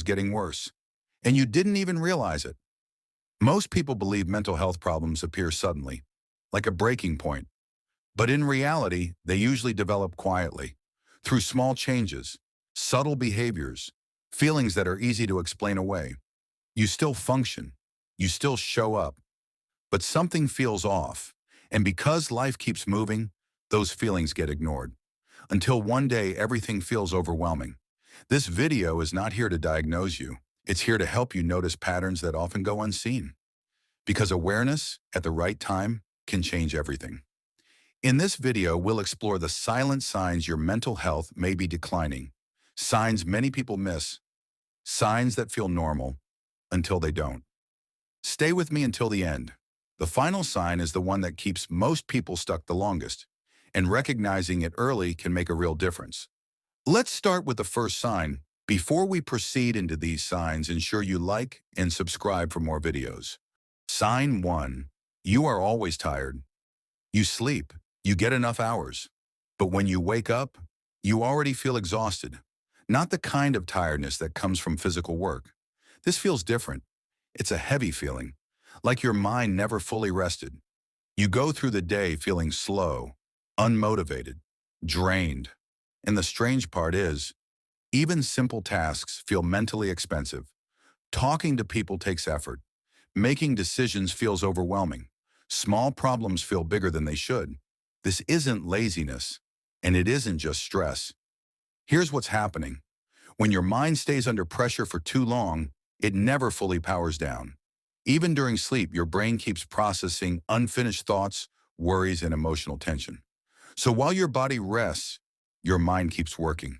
getting worse, and you didn't even realize it. Most people believe mental health problems appear suddenly, like a breaking point, but in reality, they usually develop quietly, through small changes, subtle behaviors, feelings that are easy to explain away. You still function, you still show up, but something feels off, and because life keeps moving, those feelings get ignored, until one day everything feels overwhelming. This video is not here to diagnose you. It's here to help you notice patterns that often go unseen. Because awareness at the right time can change everything. In this video, we'll explore the silent signs your mental health may be declining. Signs many people miss. Signs that feel normal until they don't. Stay with me until the end. The final sign is the one that keeps most people stuck the longest, and recognizing it early can make a real difference. Let's start with the first sign. Before we proceed into these signs, ensure you like and subscribe for more videos. Sign 1. You are always tired. You sleep, you get enough hours, but when you wake up, you already feel exhausted. Not the kind of tiredness that comes from physical work. This feels different. It's a heavy feeling, like your mind never fully rested. You go through the day feeling slow, unmotivated, drained. And the strange part is, even simple tasks feel mentally expensive. Talking to people takes effort. Making decisions feels overwhelming. Small problems feel bigger than they should. This isn't laziness, and it isn't just stress. Here's what's happening. When your mind stays under pressure for too long, it never fully powers down. Even during sleep, your brain keeps processing unfinished thoughts, worries, and emotional tension. So while your body rests, your mind keeps working.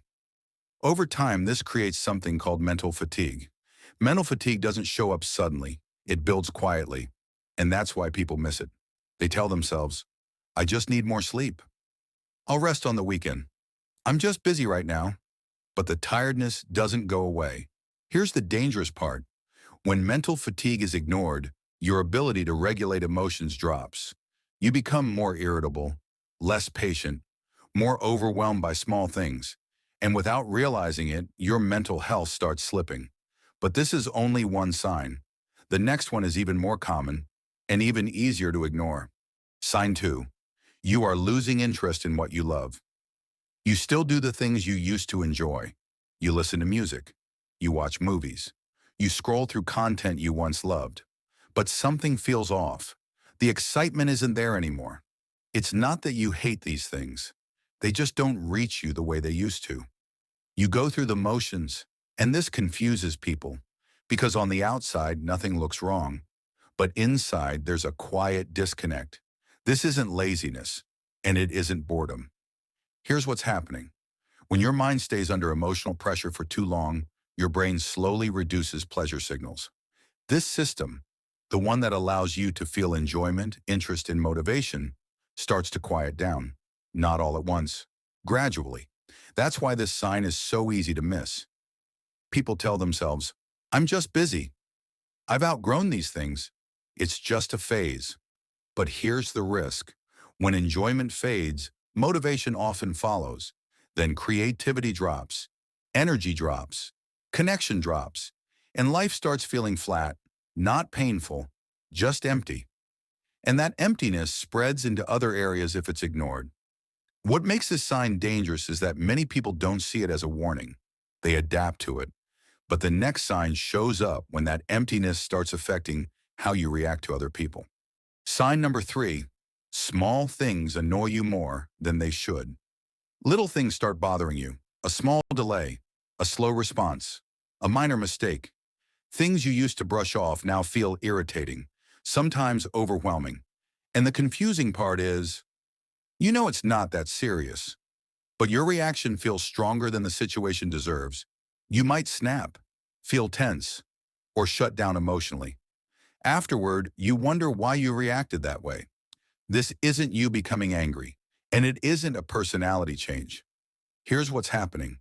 Over time, this creates something called mental fatigue. Mental fatigue doesn't show up suddenly. It builds quietly, and that's why people miss it. They tell themselves, I just need more sleep. I'll rest on the weekend. I'm just busy right now. But the tiredness doesn't go away. Here's the dangerous part. When mental fatigue is ignored, your ability to regulate emotions drops. You become more irritable, less patient, more overwhelmed by small things. And without realizing it, your mental health starts slipping. But this is only one sign. The next one is even more common and even easier to ignore. Sign 2. You are losing interest in what you love. You still do the things you used to enjoy. You listen to music. You watch movies. You scroll through content you once loved. But something feels off. The excitement isn't there anymore. It's not that you hate these things. They just don't reach you the way they used to. You go through the motions, and this confuses people, because on the outside, nothing looks wrong. But inside, there's a quiet disconnect. This isn't laziness, and it isn't boredom. Here's what's happening. When your mind stays under emotional pressure for too long, your brain slowly reduces pleasure signals. This system, the one that allows you to feel enjoyment, interest, and motivation, starts to quiet down. Not all at once, gradually. That's why this sign is so easy to miss. People tell themselves, I'm just busy. I've outgrown these things. It's just a phase. But here's the risk. When enjoyment fades, motivation often follows. Then creativity drops, energy drops, connection drops, and life starts feeling flat, not painful, just empty. And that emptiness spreads into other areas if it's ignored. What makes this sign dangerous is that many people don't see it as a warning. They adapt to it. But the next sign shows up when that emptiness starts affecting how you react to other people. Sign number 3, small things annoy you more than they should. Little things start bothering you. A small delay, a slow response, a minor mistake. Things you used to brush off now feel irritating, sometimes overwhelming. And the confusing part is, you know it's not that serious, but your reaction feels stronger than the situation deserves. You might snap, feel tense, or shut down emotionally. Afterward, you wonder why you reacted that way. This isn't you becoming angry, and it isn't a personality change. Here's what's happening.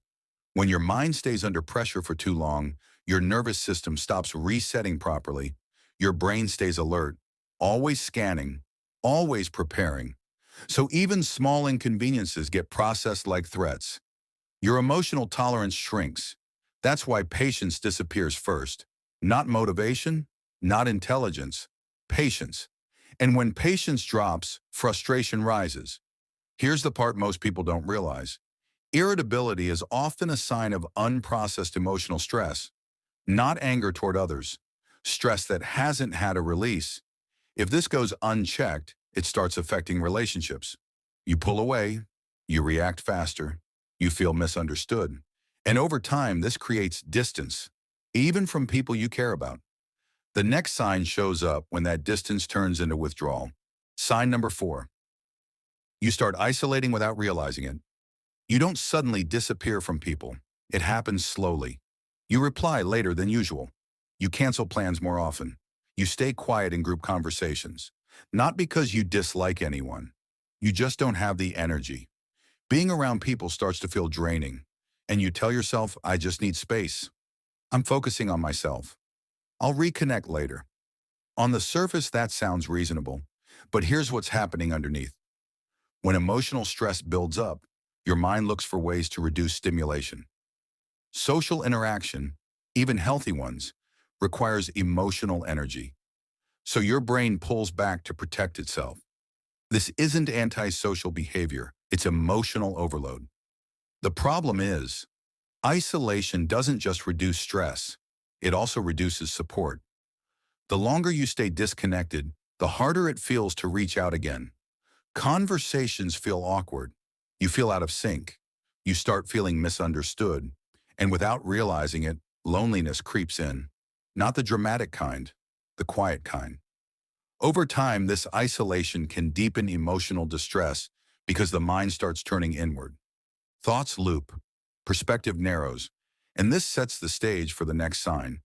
When your mind stays under pressure for too long, your nervous system stops resetting properly. Your brain stays alert, always scanning, always preparing. So even small inconveniences get processed like threats. Your emotional tolerance shrinks. That's why patience disappears first. Not motivation, not intelligence, patience. And when patience drops, frustration rises. Here's the part most people don't realize. Irritability is often a sign of unprocessed emotional stress, not anger toward others, stress that hasn't had a release. If this goes unchecked, it starts affecting relationships. You pull away, you react faster, you feel misunderstood. And over time, this creates distance, even from people you care about. The next sign shows up when that distance turns into withdrawal. Sign number 4. You start isolating without realizing it. You don't suddenly disappear from people. It happens slowly. You reply later than usual. You cancel plans more often. You stay quiet in group conversations. Not because you dislike anyone. You just don't have the energy. Being around people starts to feel draining. And you tell yourself, I just need space. I'm focusing on myself. I'll reconnect later. On the surface, that sounds reasonable. But here's what's happening underneath. When emotional stress builds up, your mind looks for ways to reduce stimulation. Social interaction, even healthy ones, requires emotional energy. So your brain pulls back to protect itself. This isn't antisocial behavior, it's emotional overload. The problem is, isolation doesn't just reduce stress, it also reduces support. The longer you stay disconnected, the harder it feels to reach out again. Conversations feel awkward. You feel out of sync. You start feeling misunderstood. And without realizing it, loneliness creeps in. Not the dramatic kind, the quiet kind. Over time, this isolation can deepen emotional distress because the mind starts turning inward. Thoughts loop, perspective narrows, and this sets the stage for the next sign.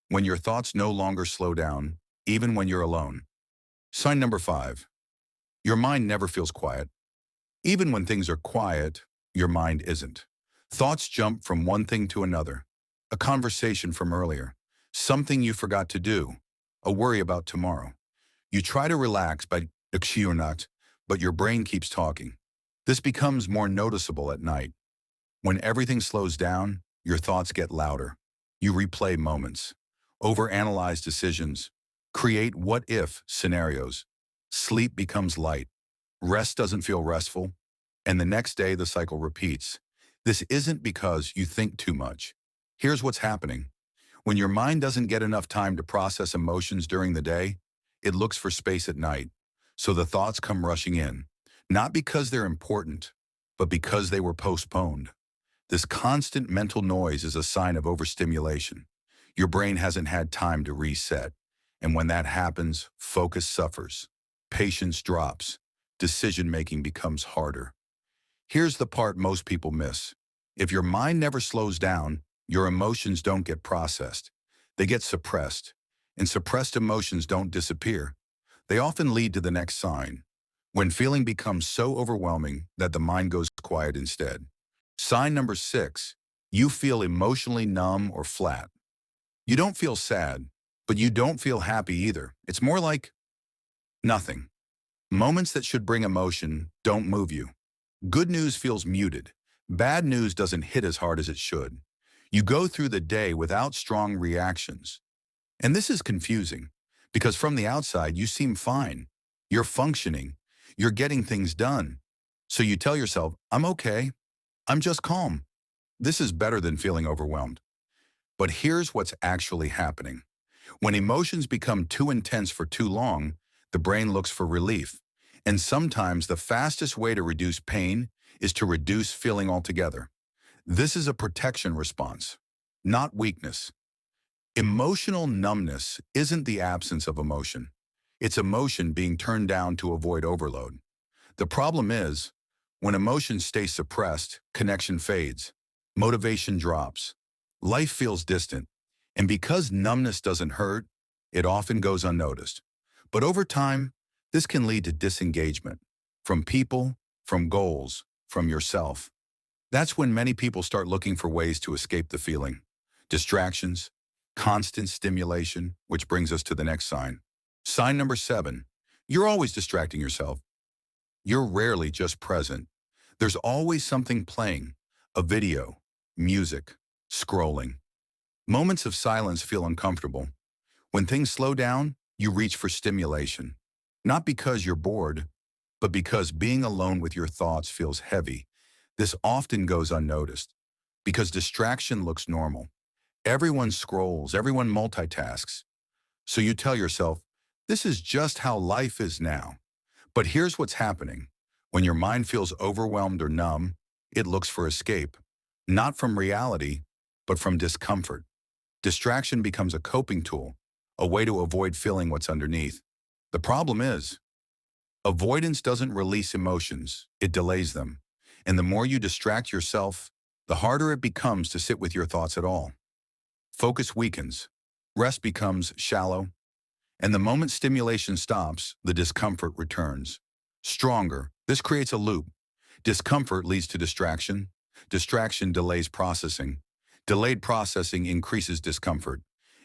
When your thoughts no longer slow down, even when you're alone. Sign number 5. Your mind never feels quiet. Even when things are quiet, your mind isn't. Thoughts jump from one thing to another. A conversation from earlier. Something you forgot to do. A worry about tomorrow. You try to relax but your brain keeps talking. This becomes more noticeable at night. When everything slows down, your thoughts get louder. You replay moments. Overanalyze decisions. Create what-if scenarios. Sleep becomes light. Rest doesn't feel restful. And the next day, the cycle repeats. This isn't because you think too much. Here's what's happening. When your mind doesn't get enough time to process emotions during the day, it looks for space at night. So the thoughts come rushing in. Not because they're important, but because they were postponed. This constant mental noise is a sign of overstimulation. Your brain hasn't had time to reset. And when that happens, focus suffers. Patience drops. Decision-making becomes harder. Here's the part most people miss. If your mind never slows down, your emotions don't get processed. They get suppressed. And suppressed emotions don't disappear. They often lead to the next sign. When feeling becomes so overwhelming that the mind goes quiet instead. Sign number 6. You feel emotionally numb or flat. You don't feel sad, but you don't feel happy either. It's more like nothing. Moments that should bring emotion don't move you. Good news feels muted. Bad news doesn't hit as hard as it should. You go through the day without strong reactions. And this is confusing, because from the outside you seem fine. You're functioning. You're getting things done. So you tell yourself, I'm okay. I'm just calm. This is better than feeling overwhelmed. But here's what's actually happening. When emotions become too intense for too long, the brain looks for relief. And sometimes the fastest way to reduce pain is to reduce feeling altogether. This is a protection response, not weakness. Emotional numbness isn't the absence of emotion. It's emotion being turned down to avoid overload. The problem is, when emotions stay suppressed, connection fades, motivation drops, life feels distant, and because numbness doesn't hurt, it often goes unnoticed. But over time, this can lead to disengagement from people, from goals, from yourself. That's when many people start looking for ways to escape the feeling. Distractions, constant stimulation, which brings us to the next sign. Sign number 7. You're always distracting yourself. You're rarely just present. There's always something playing, a video, music, Scrolling. Moments of silence feel uncomfortable. When things slow down, you reach for stimulation. Not because you're bored, but because being alone with your thoughts feels heavy. This often goes unnoticed because distraction looks normal. Everyone scrolls, everyone multitasks. So you tell yourself, this is just how life is now. But here's what's happening. When your mind feels overwhelmed or numb, it looks for escape, not from reality, but from discomfort. Distraction becomes a coping tool, a way to avoid feeling what's underneath. The problem is, avoidance doesn't release emotions, it delays them. And the more you distract yourself, the harder it becomes to sit with your thoughts at all. Focus weakens, rest becomes shallow, and the moment stimulation stops, the discomfort returns. Stronger, this creates a loop. Discomfort leads to distraction. Distraction delays processing. Delayed processing increases discomfort.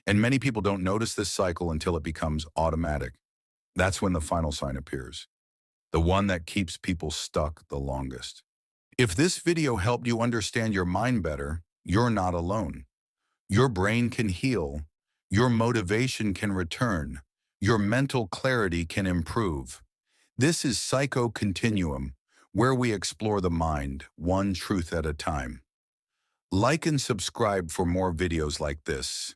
And many people don't notice this cycle until it becomes automatic. That's when the final sign appears. The one that keeps people stuck the longest. If this video helped you understand your mind better, you're not alone. Your brain can heal. Your motivation can return. Your mental clarity can improve. This is Psycho Continuum, where we explore the mind, one truth at a time. Like and subscribe for more videos like this.